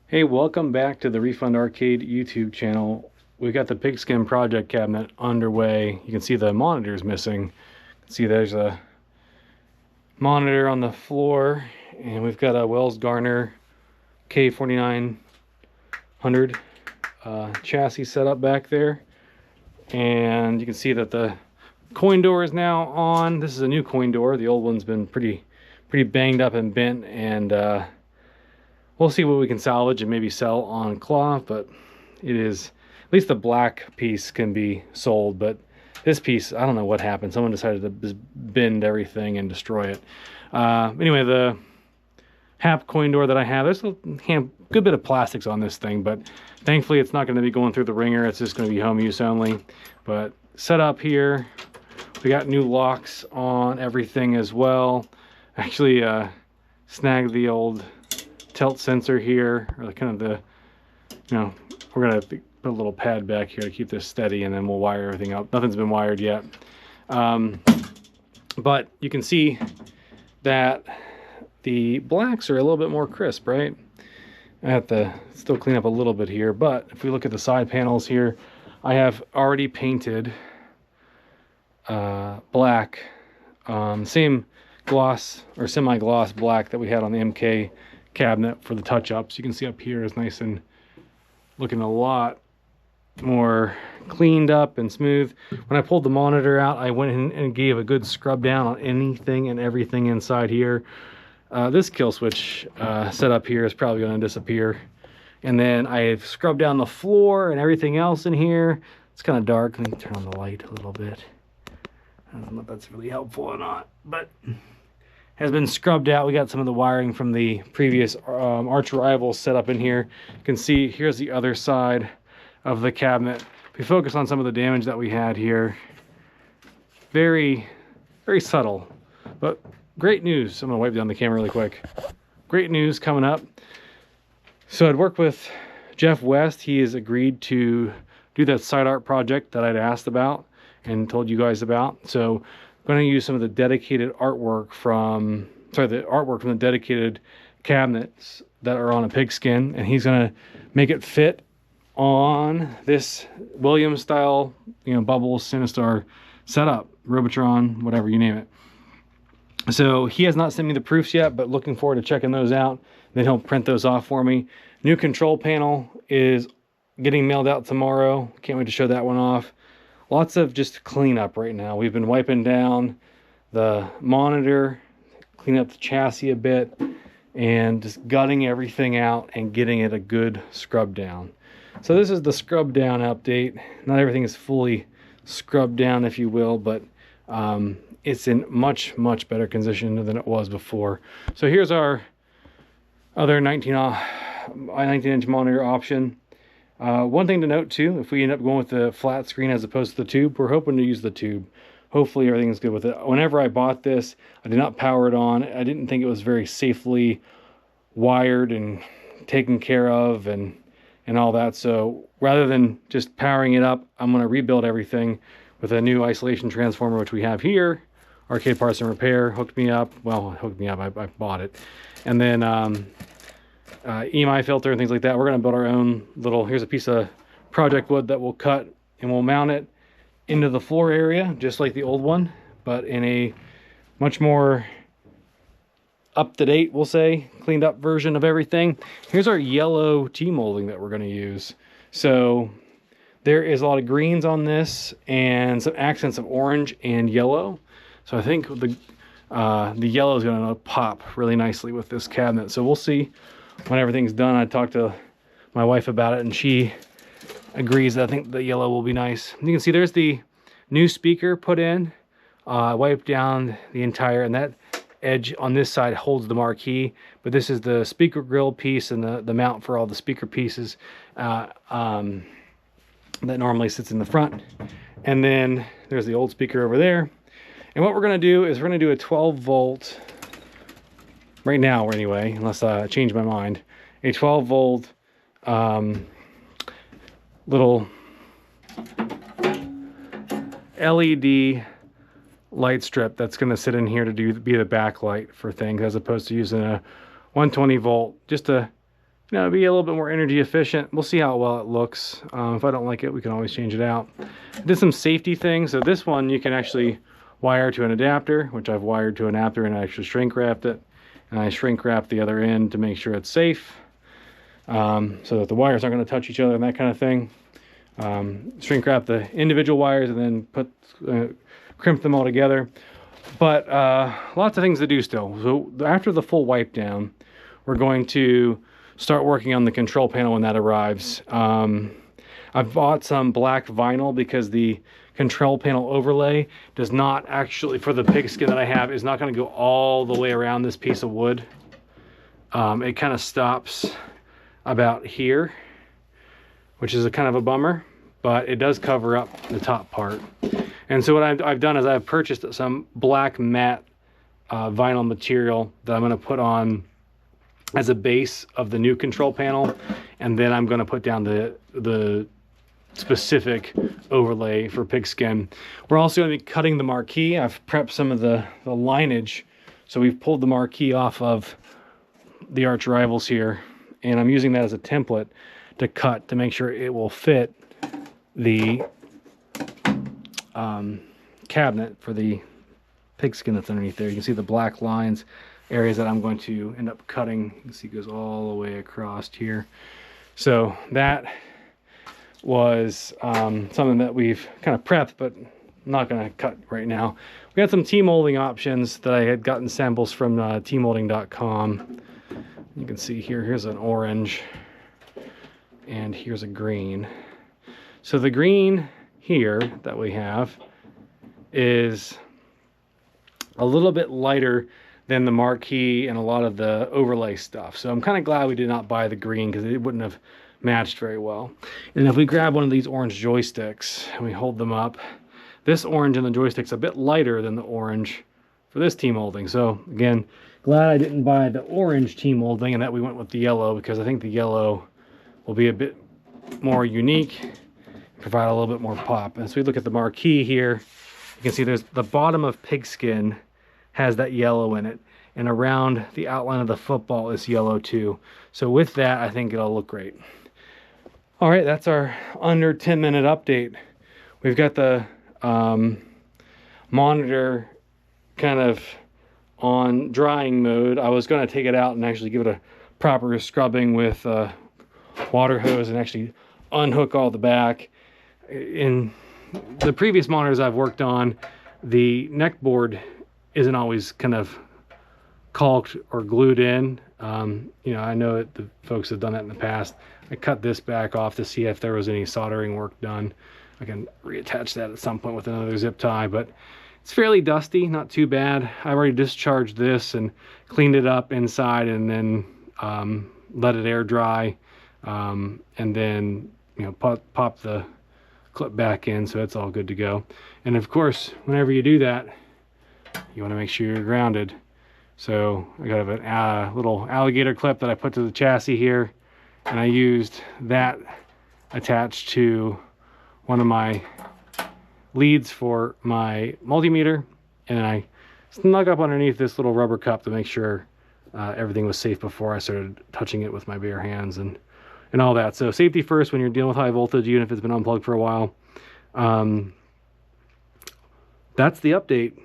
Hey, welcome back to the Refund Arcade YouTube channel. We've got the Pigskin project cabinet underway. You can see the monitor's missing. You can see there's a monitor on the floor, and we've got a Wells Garner K4900 chassis set up back there. And you can see that the coin door is now on. This is a new coin door. The old one's been pretty banged up and bent, and we'll see what we can salvage and maybe sell on cloth, but it is, at least the black piece can be sold, but this piece, I don't know what happened. Someone decided to just bend everything and destroy it. Anyway, the Hap coin door that I have, there's a good bit of plastics on this thing, but thankfully it's not going to be going through the ringer. It's just going to be home use only. But set up here, we got new locks on everything as well. Actually snagged the old tilt sensor here, or kind of the, we're gonna put a little pad back here to keep this steady, and then we'll wire everything up. Nothing's been wired yet, but you can see that the blacks are a little bit more crisp, right? I have to still clean up a little bit here, but if we look at the side panels here, I have already painted black, same gloss or semi-gloss black that we had on the MK cabinet for the touch-ups. You can see up here is nice and looking a lot more cleaned up and smooth. When I pulled the monitor out, I went in and gave a good scrub down on anything and everything inside here. This kill switch setup here is probably going to disappear, and then I've scrubbed down the floor and everything else in here. It's kind of dark. Let me turn on the light a little bit. I don't know if that's really helpful or not, but has been scrubbed out. We got some of the wiring from the previous arch rival set up in here. You can see here's the other side of the cabinet. If we focus on some of the damage that we had here, very subtle, but great news. I'm gonna wipe down the camera really quick. Great news coming up. So I'd worked with Jeff West. He has agreed to do that side art project that I'd asked about and told you guys about. So I'm going to use some of the dedicated artwork from, the artwork from the dedicated cabinets that are on a Pigskin, and he's going to make it fit on this Williams style, Bubbles, Sinistar setup, Robotron, whatever you name it. So he has not sent me the proofs yet, but looking forward to checking those out. Then he'll print those off for me. New control panel is getting mailed out tomorrow. Can't wait to show that one off. Lots of just cleanup right now. We've been wiping down the monitor, cleaning up the chassis a bit, and just gutting everything out and getting it a good scrub down. So this is the scrub down update. Not everything is fully scrubbed down, if you will, but it's in much better condition than it was before. So here's our other 19-inch monitor option. One thing to note too, if we end up going with the flat screen as opposed to the tube, we're hoping to use the tube. Hopefully everything's good with it. Whenever I bought this, I did not power it on. I didn't think it was very safely wired and taken care of and all that. So rather than just powering it up, I'm going to rebuild everything with a new isolation transformer, which we have here. Arcade Parts and Repair hooked me up. Well, hooked me up. I bought it. And then EMI filter and things like that. We're going to build our own little, here's a piece of project wood that we'll cut, and we'll mount it into the floor area just like the old one, but in a much more up-to-date, we'll say, cleaned up version of everything. Here's our yellow T-molding that we're going to use. So there is a lot of greens on this and some accents of orange and yellow. So I think the yellow is going to pop really nicely with this cabinet. So we'll see when everything's done. I talked to my wife about it, and she agrees that I think the yellow will be nice. You can see there's the new speaker put in. I wiped down the entire, and that edge on this side holds the marquee, but this is the speaker grill piece and the mount for all the speaker pieces that normally sits in the front. And then there's the old speaker over there. And what we're going to do is we're going to do a 12 volt, right now anyway, unless I change my mind, a 12 volt little LED light strip that's going to sit in here to be the backlight for things, as opposed to using a 120 volt, just to you know, be a little bit more energy efficient. We'll see how well it looks. If I don't like it, we can always change it out. I did some safety things. So this one you can actually wire to an adapter, which I've wired to an adapter, and I actually shrink wrapped it. And I shrink wrapped the other end to make sure it's safe, so that the wires aren't going to touch each other and that kind of thing. Shrink wrap the individual wires and then crimp them all together. But lots of things to do still. So after the full wipe down, we're going to start working on the control panel when that arrives. I've bought some black vinyl because the control panel overlay does not actually, for the Pigskin that I have, is not going to go all the way around this piece of wood. It kind of stops about here, which is a kind of a bummer, but it does cover up the top part. And so what I've done is I've purchased some black matte vinyl material that I'm going to put on as a base of the new control panel, and then I'm going to put down the specific overlay for Pigskin. We're also going to be cutting the marquee. I've prepped some of the lineage, so we've pulled the marquee off of the arch rivals here, and I'm using that as a template to cut to make sure it will fit the cabinet for the Pigskin that's underneath there. You can see the black lines, areas that I'm going to end up cutting. You can see it goes all the way across here. So that was something that we've kind of prepped, but I'm not going to cut right now. We had some T-molding options that I had gotten samples from tmolding.com. You can see here's an orange, and here's a green. So the green here that we have is a little bit lighter than the marquee and a lot of the overlay stuff. So I'm kind of glad we did not buy the green, because it wouldn't have matched very well. And if we grab one of these orange joysticks and we hold them up, this orange in the joystick's a bit lighter than the orange for this T-molding. So again, glad I didn't buy the orange T-molding and that we went with the yellow, because I think the yellow will be a bit more unique, provide a little bit more pop. As we look at the marquee here, you can see there's the bottom of Pigskin has that yellow in it, and around the outline of the football is yellow too. So with that, I think it'll look great. All right, that's our under 10-minute update. We've got the monitor kind of on drying mode. I was going to take it out and actually give it a proper scrubbing with water hose and actually unhook all the back. In the previous monitors I've worked on, the neck board isn't always kind of caulked or glued in. You know, I know that the folks have done that in the past. I cut this back off to see if there was any soldering work done. I can reattach that at some point with another zip tie, but it's fairly dusty, not too bad. I already discharged this and cleaned it up inside, and then let it air dry, and then, you know, pop the clip back in, so it's all good to go. And of course, whenever you do that, you want to make sure you're grounded. So I got a little alligator clip that I put to the chassis here, and I used that attached to one of my leads for my multimeter, and I snuck up underneath this little rubber cup to make sure everything was safe before I started touching it with my bare hands and all that. So safety first when you're dealing with high voltage, even if it's been unplugged for a while. That's the update.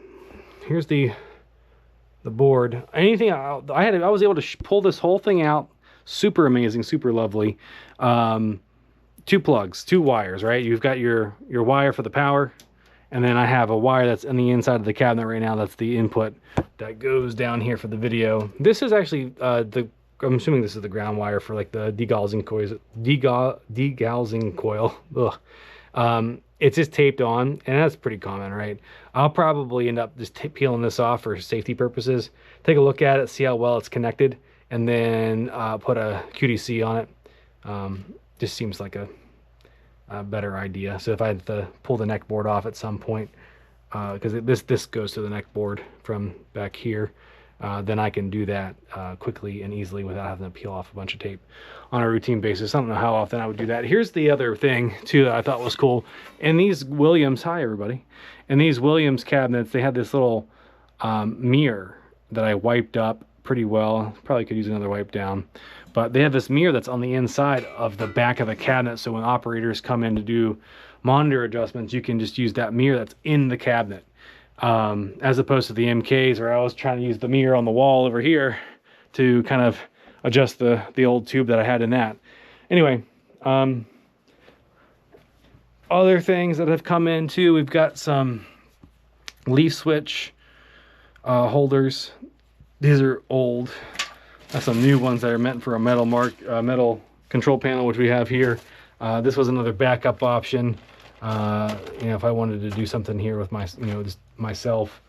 Here's the board. Anything I was able to pull this whole thing out. Super amazing, super lovely. 2 plugs, 2 wires, right? You've got your wire for the power, and then I have a wire that's on the inside of the cabinet right now. That's the input that goes down here for the video. This is actually I'm assuming this is the ground wire for like the degaussing coil. Ugh. It's just taped on, and that's pretty common, right? I'll probably end up just peeling this off for safety purposes. Take a look at it, see how well it's connected, and then put a QDC on it. Just seems like a better idea. So if I had to pull the neck board off at some point, because this goes to the neck board from back here, then I can do that quickly and easily without having to peel off a bunch of tape on a routine basis. I don't know how often I would do that. Here's the other thing too that I thought was cool. In these Williams, hi everybody, in these Williams cabinets, they had this little mirror that I wiped up pretty well. Probably could use another wipe down. But they have this mirror that's on the inside of the back of the cabinet, so when operators come in to do monitor adjustments, you can just use that mirror that's in the cabinet. As opposed to the MKs, where I was trying to use the mirror on the wall over here to kind of adjust the old tube that I had in that. Anyway, other things that have come in too, we've got some leaf switch holders. These are old. That's some new ones that are meant for a metal control panel, which we have here. This was another backup option. You know, if I wanted to do something here with my, just myself.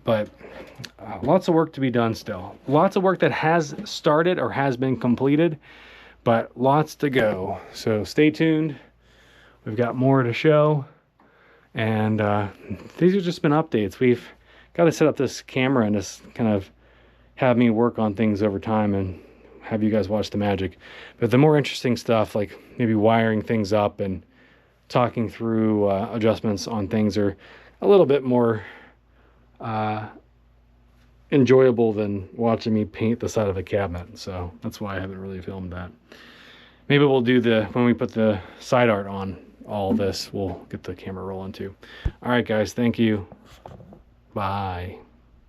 But lots of work to be done still. Lots of work that has started or has been completed, but lots to go. So stay tuned. We've got more to show. And these have just been updates. We've got to set up this camera and just kind of have me work on things over time and have you guys watch the magic. But the more interesting stuff, like maybe wiring things up and talking through adjustments on things, are a little bit more enjoyable than watching me paint the side of a cabinet. So that's why I haven't really filmed that. Maybe we'll do when we put the side art on all this, we'll get the camera rolling too. All right, guys, thank you. Bye.